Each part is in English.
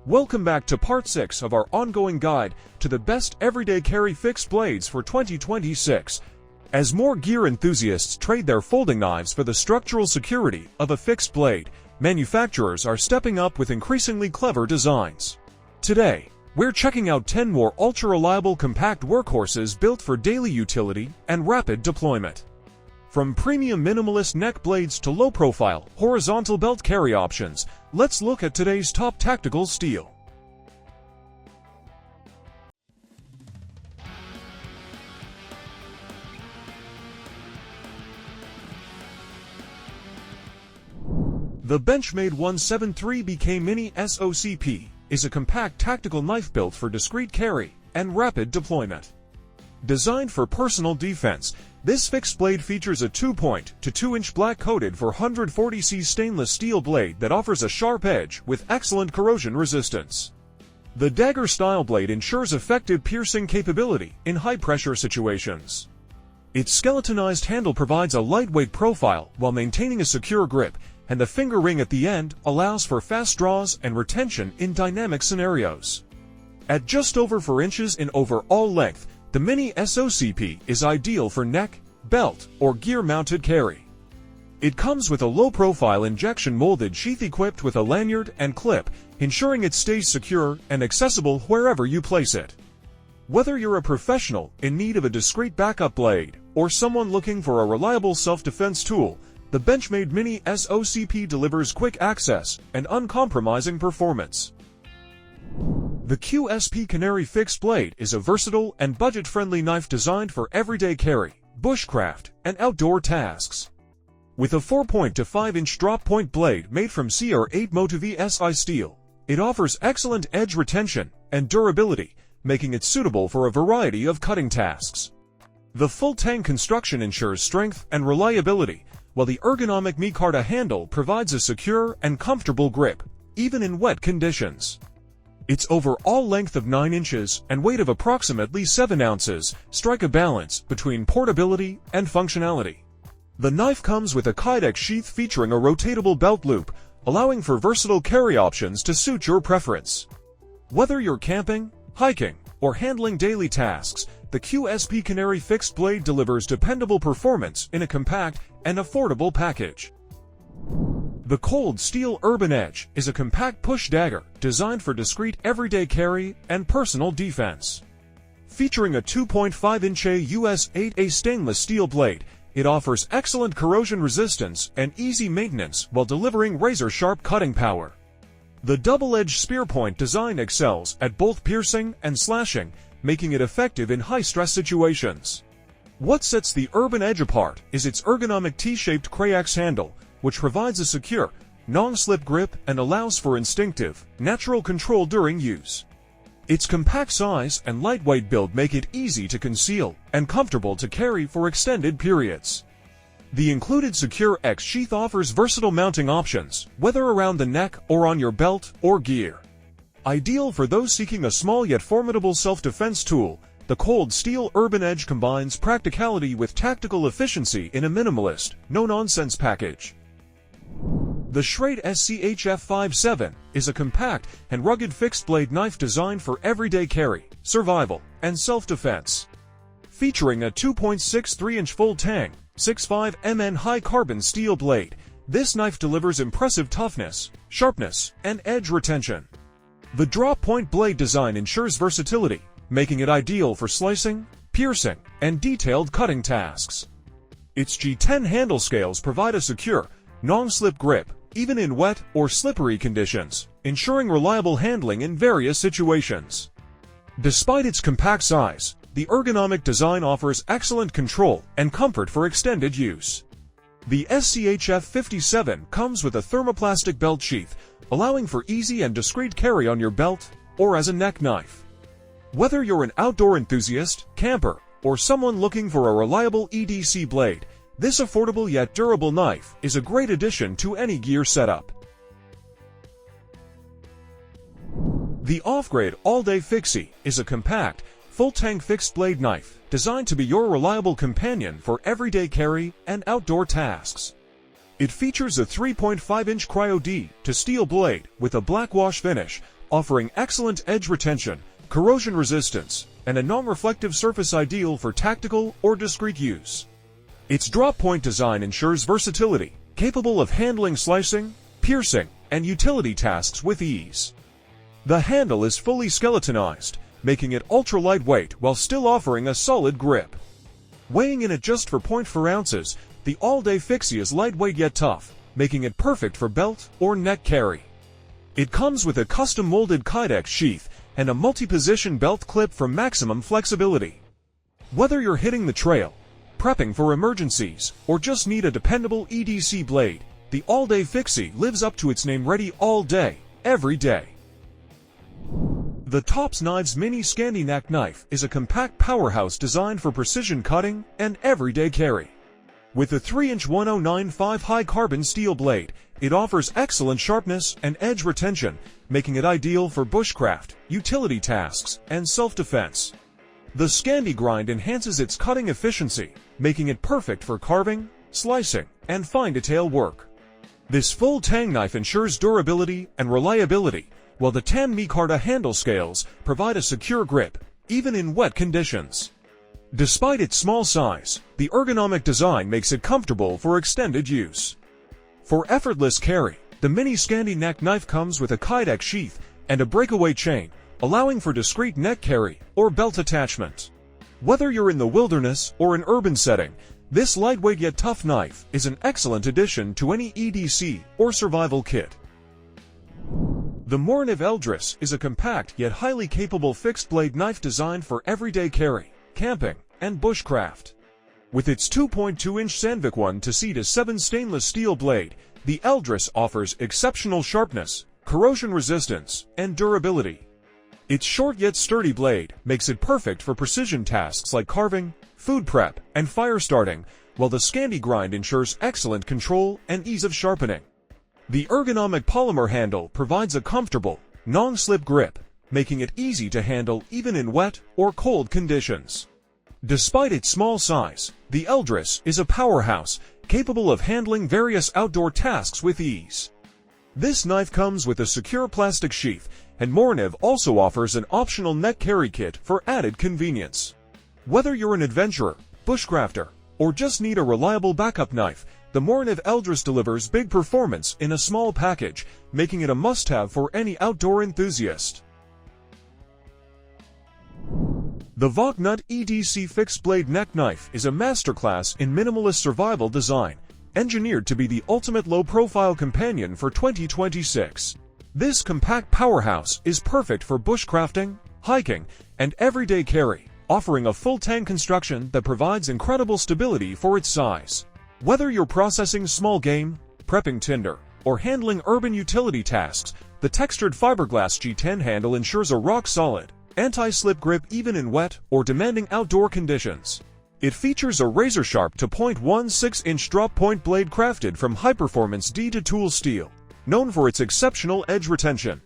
Welcome back to part 6 of our ongoing guide to the best everyday carry fixed blades for 2026. As more gear enthusiasts trade their folding knives for the structural security of a fixed blade, manufacturers are stepping up with increasingly clever designs. Today, we're checking out 10 more ultra-reliable compact workhorses built for daily utility and rapid deployment. From premium minimalist neck blades to low-profile, horizontal belt carry options, let's look at today's top tactical steel. The Benchmade 173BK Mini SOCP is a compact tactical knife built for discreet carry and rapid deployment. Designed for personal defense, this fixed blade features a 2-point to 2-inch black-coated 440C stainless steel blade that offers a sharp edge with excellent corrosion resistance. The dagger-style blade ensures effective piercing capability in high-pressure situations. Its skeletonized handle provides a lightweight profile while maintaining a secure grip, and the finger ring at the end allows for fast draws and retention in dynamic scenarios. At just over 4 inches in overall length, the Mini SOCP is ideal for neck, belt, or gear-mounted carry. It comes with a low-profile injection-molded sheath equipped with a lanyard and clip, ensuring it stays secure and accessible wherever you place it. Whether you're a professional in need of a discreet backup blade or someone looking for a reliable self-defense tool, the Benchmade Mini SOCP delivers quick access and uncompromising performance. The QSP Canary fixed blade is a versatile and budget-friendly knife designed for everyday carry, bushcraft, and outdoor tasks. With a 4-point to 5-inch drop-point blade made from CR8 Motiv SI steel, it offers excellent edge retention and durability, making it suitable for a variety of cutting tasks. The full-tang construction ensures strength and reliability, while the ergonomic micarta handle provides a secure and comfortable grip, even in wet conditions. Its overall length of 9 inches and weight of approximately 7 ounces strike a balance between portability and functionality. The knife comes with a Kydex sheath featuring a rotatable belt loop, allowing for versatile carry options to suit your preference. Whether you're camping, hiking, or handling daily tasks, the QSP Canary fixed blade delivers dependable performance in a compact and affordable package. The Cold Steel Urban Edge is a compact push dagger designed for discreet everyday carry and personal defense. Featuring a 2.5-inch US 8A stainless steel blade, it offers excellent corrosion resistance and easy maintenance while delivering razor-sharp cutting power. The double-edged spear point design excels at both piercing and slashing, making it effective in high-stress situations. What sets the Urban Edge apart is its ergonomic T-shaped Crayax handle, which provides a secure, non-slip grip and allows for instinctive, natural control during use. Its compact size and lightweight build make it easy to conceal and comfortable to carry for extended periods. The included Secure X sheath offers versatile mounting options, whether around the neck or on your belt or gear. Ideal for those seeking a small yet formidable self-defense tool, the Cold Steel Urban Edge combines practicality with tactical efficiency in a minimalist, no-nonsense package. The Schrade SCHF57 is a compact and rugged fixed-blade knife designed for everyday carry, survival, and self-defense. Featuring a 2.63-inch full-tang, 6.5 mn high-carbon steel blade, this knife delivers impressive toughness, sharpness, and edge retention. The drop-point blade design ensures versatility, making it ideal for slicing, piercing, and detailed cutting tasks. Its G10 handle scales provide a secure, non-slip grip, even in wet or slippery conditions, ensuring reliable handling in various situations. Despite its compact size, the ergonomic design offers excellent control and comfort for extended use. The SCHF57 comes with a thermoplastic belt sheath, allowing for easy and discreet carry on your belt or as a neck knife. Whether you're an outdoor enthusiast, camper, or someone looking for a reliable EDC blade, this affordable yet durable knife is a great addition to any gear setup. The off-grade all-day Fixie is a compact, full-tang fixed-blade knife designed to be your reliable companion for everyday carry and outdoor tasks. It features a 3.5-inch Cryo D to steel blade with a black wash finish, offering excellent edge retention, corrosion resistance, and a non-reflective surface ideal for tactical or discrete use. Its drop-point design ensures versatility, capable of handling slicing, piercing, and utility tasks with ease. The handle is fully skeletonized, making it ultra-lightweight while still offering a solid grip. Weighing in at just 4.4 ounces, the all-day Fixie is lightweight yet tough, making it perfect for belt or neck carry. It comes with a custom-molded kydex sheath and a multi-position belt clip for maximum flexibility. Whether you're hitting the trail, prepping for emergencies, or just need a dependable EDC blade, the all-day Fixie lives up to its name, ready all day, every day. The Tops Knives Mini Scandi Knack Knife is a compact powerhouse designed for precision cutting and everyday carry. With a 3-inch 1095 high-carbon steel blade, it offers excellent sharpness and edge retention, making it ideal for bushcraft, utility tasks, and self-defense. The Scandi grind enhances its cutting efficiency, making it perfect for carving, slicing, and fine detail work. This full tang knife ensures durability and reliability, while the Tan Micarta handle scales provide a secure grip, even in wet conditions. Despite its small size, the ergonomic design makes it comfortable for extended use. For effortless carry, the Mini Scandi Knack Knife comes with a kydex sheath and a breakaway chain, allowing for discreet neck carry or belt attachment. Whether you're in the wilderness or an urban setting, this lightweight yet tough knife is an excellent addition to any EDC or survival kit. The Morakniv Eldris is a compact yet highly capable fixed-blade knife designed for everyday carry, camping, and bushcraft. With its 2.2-inch Sandvik 1-7 stainless steel blade, the Eldris offers exceptional sharpness, corrosion resistance, and durability. Its short yet sturdy blade makes it perfect for precision tasks like carving, food prep, and fire starting, while the Scandi grind ensures excellent control and ease of sharpening. The ergonomic polymer handle provides a comfortable, non-slip grip, making it easy to handle even in wet or cold conditions. Despite its small size, the Eldris is a powerhouse, capable of handling various outdoor tasks with ease. This knife comes with a secure plastic sheath, and Morakniv also offers an optional neck carry kit for added convenience. Whether you're an adventurer, bushcrafter, or just need a reliable backup knife, the Morakniv Eldris delivers big performance in a small package, making it a must-have for any outdoor enthusiast. The VALKNUT EDC fixed-blade neck knife is a masterclass in minimalist survival design, engineered to be the ultimate low-profile companion for 2026. This compact powerhouse is perfect for bushcrafting, hiking, and everyday carry, offering a full tang construction that provides incredible stability for its size. Whether you're processing small game, prepping tinder, or handling urban utility tasks, the textured fiberglass G10 handle ensures a rock-solid, anti-slip grip even in wet or demanding outdoor conditions. It features a razor-sharp 2.16-inch drop-point blade crafted from high-performance D2 steel, known for its exceptional edge retention.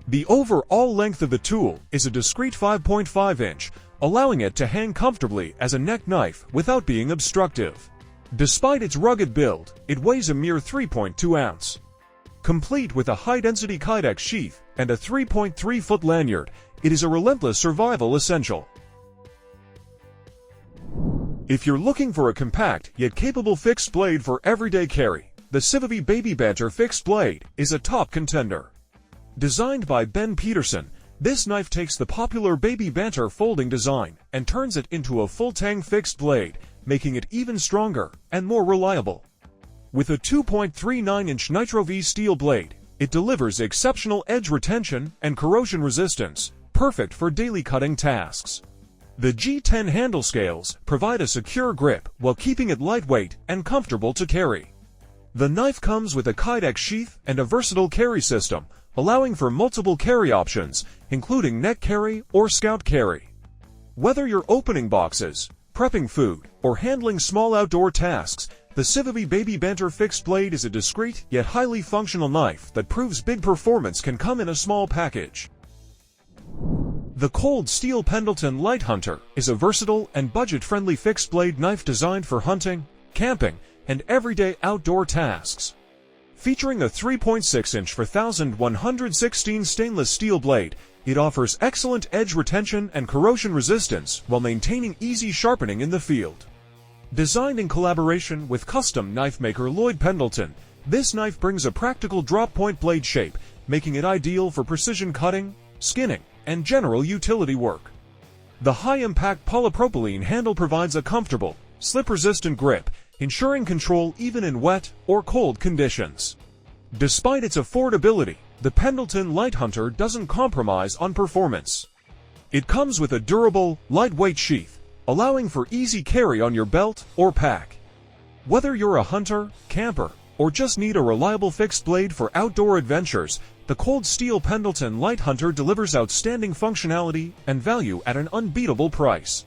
The overall length of the tool is a discreet 5.5-inch, allowing it to hang comfortably as a neck knife without being obstructive. Despite its rugged build, it weighs a mere 3.2 ounce. Complete with a high-density kydex sheath and a 3.3-foot lanyard, it is a relentless survival essential. If you're looking for a compact yet capable fixed blade for everyday carry, the CIVIVI Baby Banter fixed blade is a top contender. Designed by Ben Peterson, this knife takes the popular Baby Banter folding design and turns it into a full-tang fixed blade, making it even stronger and more reliable. With a 2.39-inch Nitro V steel blade, it delivers exceptional edge retention and corrosion resistance, perfect for daily cutting tasks. The G10 handle scales provide a secure grip while keeping it lightweight and comfortable to carry. The knife comes with a kydex sheath and a versatile carry system, allowing for multiple carry options, including neck carry or scout carry. Whether you're opening boxes, prepping food, or handling small outdoor tasks, the CIVIVI Baby Banter fixed blade is a discreet yet highly functional knife that proves big performance can come in a small package. The cold steel Pendleton Lite Hunter is a versatile and budget-friendly fixed blade knife designed for hunting, camping, and everyday outdoor tasks. Featuring a 3.6-inch 4116 stainless steel blade, it offers excellent edge retention and corrosion resistance while maintaining easy sharpening in the field. Designed in collaboration with custom knife maker Lloyd Pendleton, this knife brings a practical drop-point blade shape, making it ideal for precision cutting, skinning, and general utility work. The high-impact polypropylene handle provides a comfortable, slip-resistant grip, ensuring control even in wet or cold conditions. Despite its affordability, the Pendleton Lite Hunter doesn't compromise on performance. It comes with a durable, lightweight sheath, allowing for easy carry on your belt or pack. Whether you're a hunter, camper, or just need a reliable fixed blade for outdoor adventures, the cold steel Pendleton Lite Hunter delivers outstanding functionality and value at an unbeatable price.